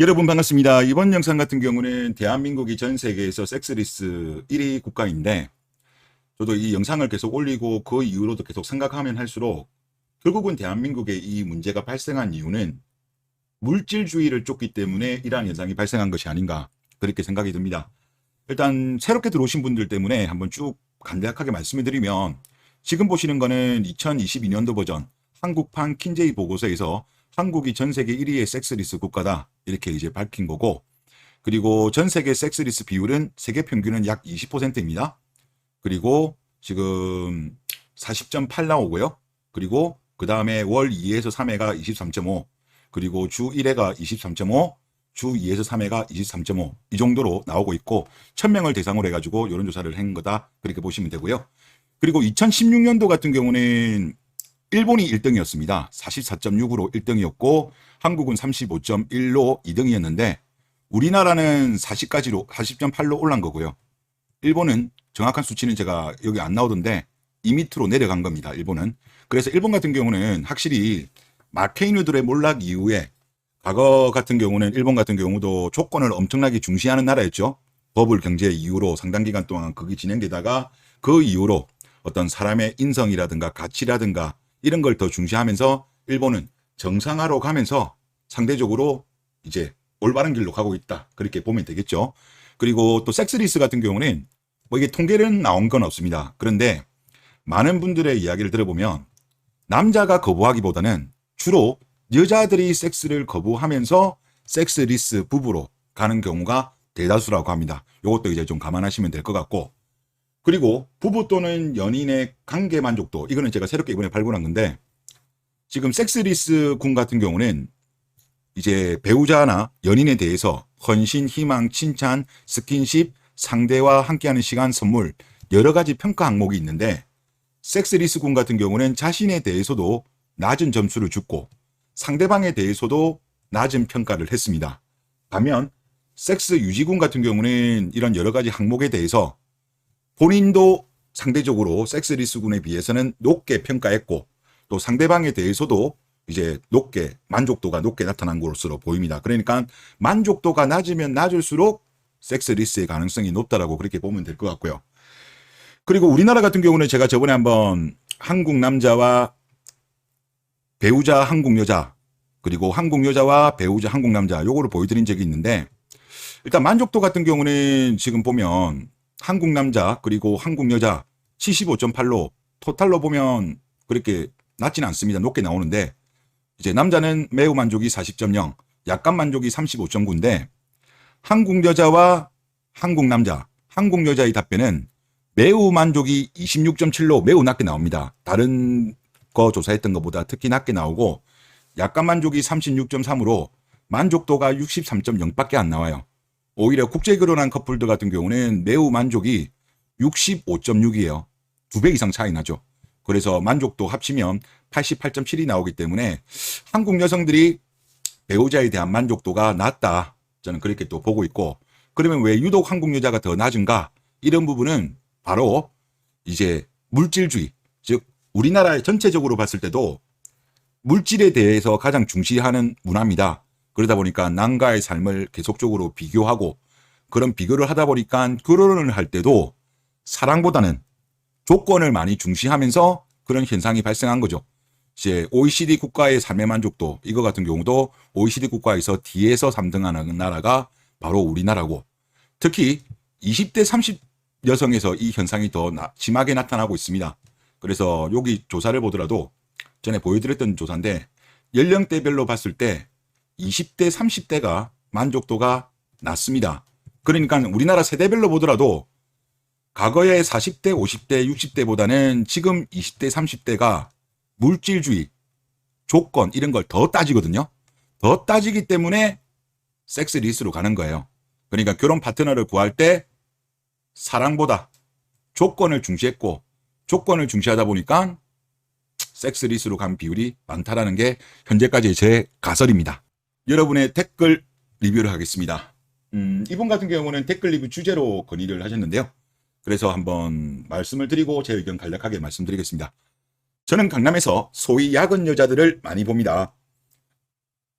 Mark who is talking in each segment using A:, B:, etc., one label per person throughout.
A: 여러분 반갑습니다. 이번 영상 같은 경우는 대한민국이 전 세계에서 섹스리스 1위 국가인데, 저도 이 영상을 계속 올리고 그 이후로도 계속 생각하면 할수록 결국은 대한민국에 이 문제가 발생한 이유는 물질주의를 쫓기 때문에 이러한 현상이 발생한 것이 아닌가, 그렇게 생각이 듭니다. 일단 새롭게 들어오신 분들 때문에 한번 쭉 간략하게 말씀을 드리면, 지금 보시는 거는 2022년도 버전 한국판 킨제이 보고서에서 한국이 전 세계 1위의 섹스리스 국가다, 이렇게 이제 밝힌 거고, 그리고 전 세계 섹스리스 비율은 세계 평균은 약 20%입니다. 그리고 지금 40.8 나오고요. 그리고 그 다음에 월 2에서 3회가 23.5, 그리고 주 1회가 23.5, 주 2에서 3회가 23.5, 이 정도로 나오고 있고, 1000명을 대상으로 해가지고 이런 조사를 한 거다, 그렇게 보시면 되고요. 그리고 2016년도 같은 경우는 일본이 1등이었습니다. 44.6으로 1등이었고 한국은 35.1로 2등이었는데, 우리나라는 40.8로 올라간 거고요. 일본은 정확한 수치는 제가 여기 안 나오던데 2밑으로 내려간 겁니다. 일본은. 그래서 일본 같은 경우는 확실히 마케이누들의 몰락 이후에, 과거 같은 경우는 일본 같은 경우도 조건을 엄청나게 중시하는 나라였죠. 버블 경제 이후로 상당 기간 동안 그게 진행되다가 그 이후로 어떤 사람의 인성이라든가 가치라든가 이런 걸 더 중시하면서 일본은 정상화로 가면서 상대적으로 이제 올바른 길로 가고 있다, 그렇게 보면 되겠죠. 그리고 또 섹스리스 같은 경우는 뭐 이게 통계는 나온 건 없습니다. 그런데 많은 분들의 이야기를 들어보면 남자가 거부하기보다는 주로 여자들이 섹스를 거부하면서 섹스리스 부부로 가는 경우가 대다수라고 합니다. 이것도 이제 좀 감안하시면 될 것 같고, 그리고 부부 또는 연인의 관계 만족도, 이거는 제가 새롭게 이번에 발굴한 건데, 지금 섹스리스 군 같은 경우는 이제 배우자나 연인에 대해서 헌신, 희망, 칭찬, 스킨십, 상대와 함께하는 시간, 선물, 여러 가지 평가 항목이 있는데, 섹스리스 군 같은 경우는 자신에 대해서도 낮은 점수를 주고 상대방에 대해서도 낮은 평가를 했습니다. 반면 섹스 유지군 같은 경우는 이런 여러 가지 항목에 대해서 본인도 상대적으로 섹스리스군에 비해서는 높게 평가했고, 또 상대방에 대해서도 이제 높게, 만족도가 높게 나타난 것으로 보입니다. 그러니까 만족도가 낮으면 낮을수록 섹스리스의 가능성이 높다라고 그렇게 보면 될 것 같고요. 그리고 우리나라 같은 경우는 제가 저번에 한번 한국 남자와 배우자 한국 여자, 그리고 한국 여자와 배우자 한국 남자, 요거를 보여드린 적이 있는데, 일단 만족도 같은 경우는 지금 보면 한국 남자 그리고 한국 여자 75.8로 토탈로 보면 그렇게 낮지는 않습니다. 높게 나오는데, 이제 남자는 매우 만족이 40.0, 약간 만족이 35.9인데, 한국 여자와 한국 남자, 한국 여자의 답변은 매우 만족이 26.7로 매우 낮게 나옵니다. 다른 거 조사했던 것보다 특히 낮게 나오고, 약간 만족이 36.3으로 만족도가 63.0밖에 안 나와요. 오히려 국제 결혼한 커플들 같은 경우는 매우 만족이 65.6이에요. 2배 이상 차이 나죠. 그래서 만족도 합치면 88.7이 나오기 때문에 한국 여성들이 배우자에 대한 만족도가 낮다, 저는 그렇게 또 보고 있고, 그러면 왜 유독 한국 여자가 더 낮은가? 이런 부분은 바로 이제 물질주의, 즉 우리나라 전체적으로 봤을 때도 물질에 대해서 가장 중시하는 문화입니다. 그러다 보니까 남과의 삶을 계속적으로 비교하고, 그런 비교를 하다 보니까 결혼을 할 때도 사랑보다는 조건을 많이 중시하면서 그런 현상이 발생한 거죠. 이제 OECD 국가의 삶의 만족도, 이거 같은 경우도 OECD 국가에서 D에서 3등하는 나라가 바로 우리나라고, 특히 20대 30 여성에서 이 현상이 더 심하게 나타나고 있습니다. 그래서 여기 조사를 보더라도 전에 보여드렸던 조사인데, 연령대별로 봤을 때 20대 30대가 만족도가 낮습니다. 그러니까 우리나라 세대별로 보더라도 과거의 40대 50대 60대보다는 지금 20대 30대가 물질주의, 조건 이런 걸 더 따지거든요. 더 따지기 때문에 섹스리스로 가는 거예요. 그러니까 결혼 파트너를 구할 때 사랑보다 조건을 중시했고, 조건을 중시하다 보니까 섹스리스로 간 비율이 많다라는 게 현재까지 제 가설입니다. 여러분의 댓글 리뷰를 하겠습니다. 이분 같은 경우는 댓글 리뷰 주제로 건의를 하셨는데요. 그래서 한번 말씀을 드리고 제 의견 간략하게 말씀드리겠습니다. 저는 강남에서 소위 야근 여자들을 많이 봅니다.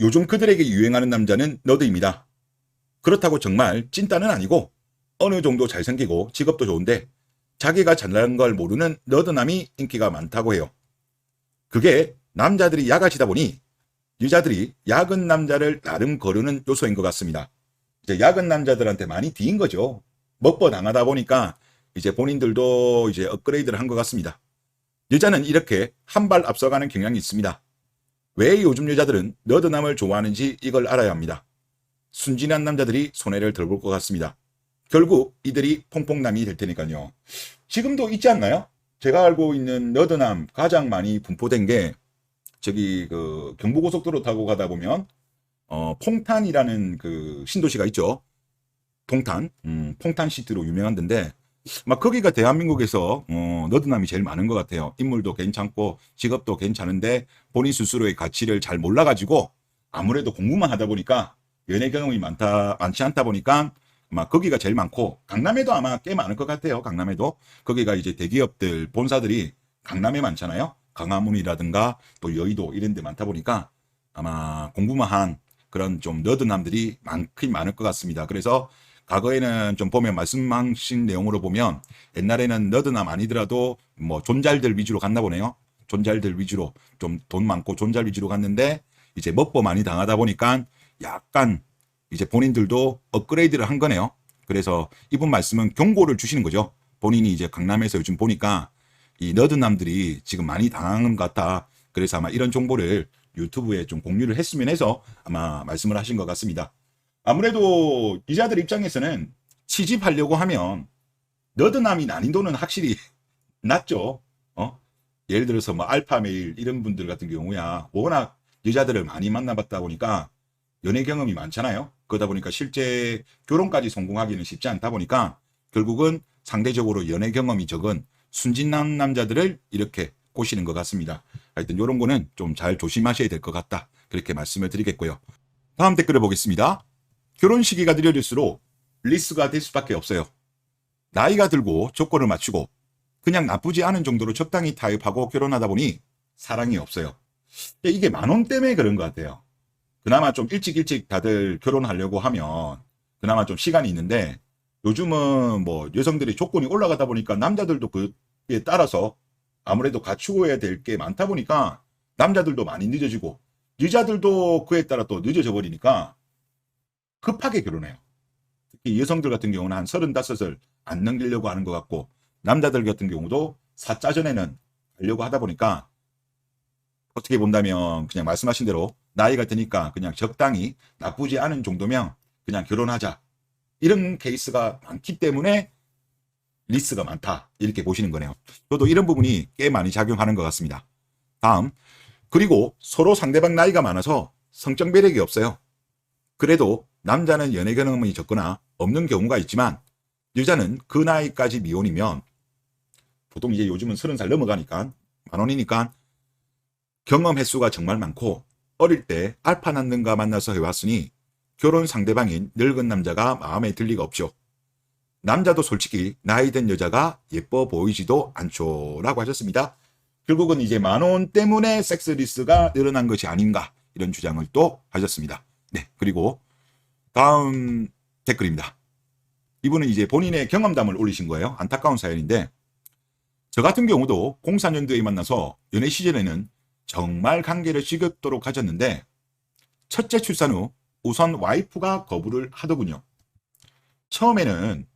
A: 요즘 그들에게 유행하는 남자는 너드입니다. 그렇다고 정말 찐따는 아니고 어느 정도 잘생기고 직업도 좋은데 자기가 잘난 걸 모르는 너드남이 인기가 많다고 해요. 그게 남자들이 야가시다 보니 여자들이 야근 남자를 나름 거르는 요소인 것 같습니다. 이제 야근 남자들한테 많이 뒤인 거죠. 먹보 당하다 보니까 이제 본인들도 이제 업그레이드를 한 것 같습니다. 여자는 이렇게 한 발 앞서가는 경향이 있습니다. 왜 요즘 여자들은 너드남을 좋아하는지 이걸 알아야 합니다. 순진한 남자들이 손해를 덜 볼 것 같습니다. 결국 이들이 퐁퐁남이 될 테니까요. 지금도 있지 않나요? 제가 알고 있는 너드남 가장 많이 분포된 게 저기 그 경부고속도로 타고 가다 보면 퐁탄이라는 그 신도시가 있죠. 퐁탄, 퐁탄 시티로 유명한 데인데 막 거기가 대한민국에서 너드남이 제일 많은 것 같아요. 인물도 괜찮고 직업도 괜찮은데 본인 스스로의 가치를 잘 몰라가지고 아무래도 공부만 하다 보니까 연애 경험이 많지 않다 보니까 아마 거기가 제일 많고 강남에도 아마 꽤 많을 것 같아요. 강남에도 거기가 이제 대기업들 본사들이 강남에 많잖아요. 강화문이라든가 또 여의도 이런 데 많다 보니까 아마 공부만 한 그런 좀 너드남들이 많긴 많을 것 같습니다. 그래서 과거에는 좀 보면 말씀하신 내용으로 보면 옛날에는 너드남 아니더라도 뭐 존잘들 위주로 갔나 보네요. 존잘들 위주로 좀 돈 많고 존잘 위주로 갔는데 이제 먹보 많이 당하다 보니까 약간 이제 본인들도 업그레이드를 한 거네요. 그래서 이분 말씀은 경고를 주시는 거죠. 본인이 이제 강남에서 요즘 보니까 이 너드남들이 지금 많이 당하는 것 같아. 그래서 아마 이런 정보를 유튜브에 좀 공유를 했으면 해서 아마 말씀을 하신 것 같습니다. 아무래도 여자들 입장에서는 취집하려고 하면 너드남이 난이도는 확실히 낮죠. 예를 들어서 뭐 알파메일 이런 분들 같은 경우야 워낙 여자들을 많이 만나봤다 보니까 연애 경험이 많잖아요. 그러다 보니까 실제 결혼까지 성공하기는 쉽지 않다 보니까 결국은 상대적으로 연애 경험이 적은 순진한 남자들을 이렇게 꼬시는 것 같습니다. 하여튼 이런 거는 좀 잘 조심하셔야 될 것 같다. 그렇게 말씀을 드리겠고요. 다음 댓글을 보겠습니다. 결혼 시기가 느려질수록 리스가 될 수밖에 없어요. 나이가 들고 조건을 맞추고 그냥 나쁘지 않은 정도로 적당히 타협하고 결혼하다 보니 사랑이 없어요. 이게 만원 때문에 그런 것 같아요. 그나마 좀 일찍 다들 결혼하려고 하면 그나마 좀 시간이 있는데 요즘은 뭐 여성들이 조건이 올라가다 보니까 남자들도 그에 따라서 아무래도 갖추어야 될 게 많다 보니까 남자들도 많이 늦어지고 여자들도 그에 따라 또 늦어져 버리니까 급하게 결혼해요. 특히 여성들 같은 경우는 한 35을 안 넘기려고 하는 것 같고 남자들 같은 경우도 사자전에는 하려고 하다 보니까 어떻게 본다면 그냥 말씀하신 대로 나이가 드니까 그냥 적당히 나쁘지 않은 정도면 그냥 결혼하자. 이런 케이스가 많기 때문에 리스가 많다. 이렇게 보시는 거네요. 저도 이런 부분이 꽤 많이 작용하는 것 같습니다. 다음, 그리고 서로 상대방 나이가 많아서 성적 매력이 없어요. 그래도 남자는 연애 경험이 적거나 없는 경우가 있지만 여자는 그 나이까지 미혼이면 보통 이제 요즘은 30살 넘어가니까 만원이니까 경험 횟수가 정말 많고 어릴 때 알파 난능가 만나서 해왔으니 결혼 상대방인 늙은 남자가 마음에 들 리가 없죠. 남자도 솔직히 나이 든 여자가 예뻐 보이지도 않죠 라고 하셨습니다. 결국은 이제 만원 때문에 섹스리스가 늘어난 것이 아닌가 이런 주장을 또 하셨습니다. 네, 그리고 다음 댓글입니다. 이분은 이제 본인의 경험담을 올리신 거예요. 안타까운 사연인데 저 같은 경우도 04년도에 만나서 연애 시절에는 정말 관계를 지겹도록 가졌는데 첫째 출산 후 우선 와이프가 거부를 하더군요. 처음에는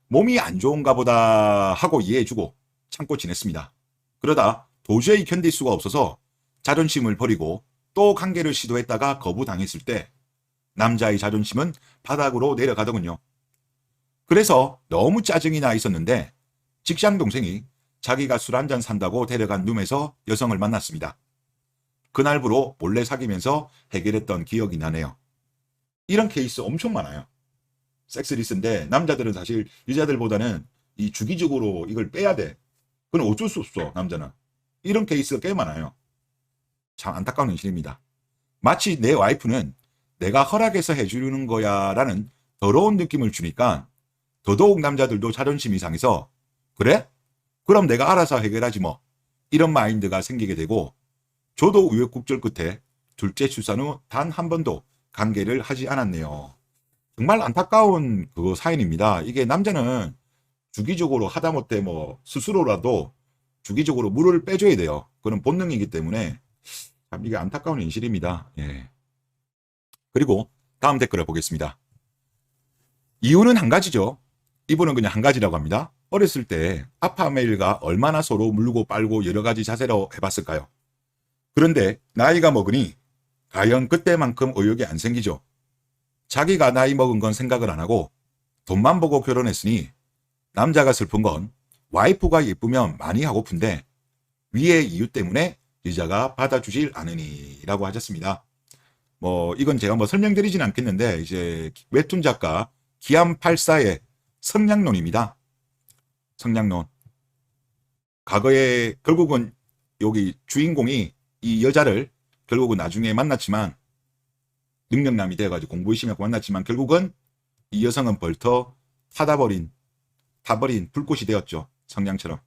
A: 몸이 안 좋은가 보다 하고 이해해주고 참고 지냈습니다. 그러다 도저히 견딜 수가 없어서 자존심을 버리고 또 관계를 시도했다가 거부당했을 때 남자의 자존심은 바닥으로 내려가더군요. 그래서 너무 짜증이 나 있었는데 직장 동생이 자기가 술 한잔 산다고 데려간 룸에서 여성을 만났습니다. 그날부로 몰래 사귀면서 해결했던 기억이 나네요. 이런 케이스 엄청 많아요. 섹스리스인데 남자들은 사실 여자들보다는 이 주기적으로 이걸 빼야 돼. 그건 어쩔 수 없어, 남자는. 이런 케이스가 꽤 많아요. 참 안타까운 현실입니다. 마치 내 와이프는 내가 허락해서 해주는 거야 라는 더러운 느낌을 주니까 더더욱 남자들도 자존심이 상해서 그래? 그럼 내가 알아서 해결하지 뭐. 이런 마인드가 생기게 되고 저도 우여곡절 끝에 둘째 출산 후 단 한 번도 관계를 하지 않았네요. 정말 안타까운 그 사연입니다. 이게 남자는 주기적으로 하다못해 뭐 스스로라도 주기적으로 물을 빼줘야 돼요. 그런 본능이기 때문에 참 이게 안타까운 현실입니다. 예. 그리고 다음 댓글을 보겠습니다. 이유는 한 가지죠. 이분은 그냥 한 가지라고 합니다. 어렸을 때 아빠 메일과 얼마나 서로 물고 빨고 여러 가지 자세로 해봤을까요? 그런데 나이가 먹으니 과연 그때만큼 의욕이 안 생기죠. 자기가 나이 먹은 건 생각을 안 하고 돈만 보고 결혼했으니 남자가 슬픈 건 와이프가 예쁘면 많이 하고픈데 위의 이유 때문에 여자가 받아주질 않으니 라고 하셨습니다. 뭐 이건 제가 뭐 설명드리진 않겠는데 이제 웹툰 작가 기암84의 성량론입니다. 성량론. 과거에 결국은 여기 주인공이 이 여자를 결국은 나중에 만났지만 능력남이 돼가지고 공부 열심히 하고 만났지만 결국은 이 여성은 벌터 타버린 불꽃이 되었죠. 성냥처럼.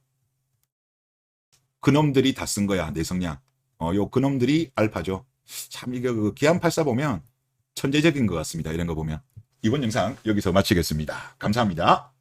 A: 그놈들이 다 쓴 거야 내 성냥. 요 그놈들이 알파죠. 참 이게 그 기안84 보면 천재적인 것 같습니다. 이런 거 보면. 이번 영상 여기서 마치겠습니다. 감사합니다.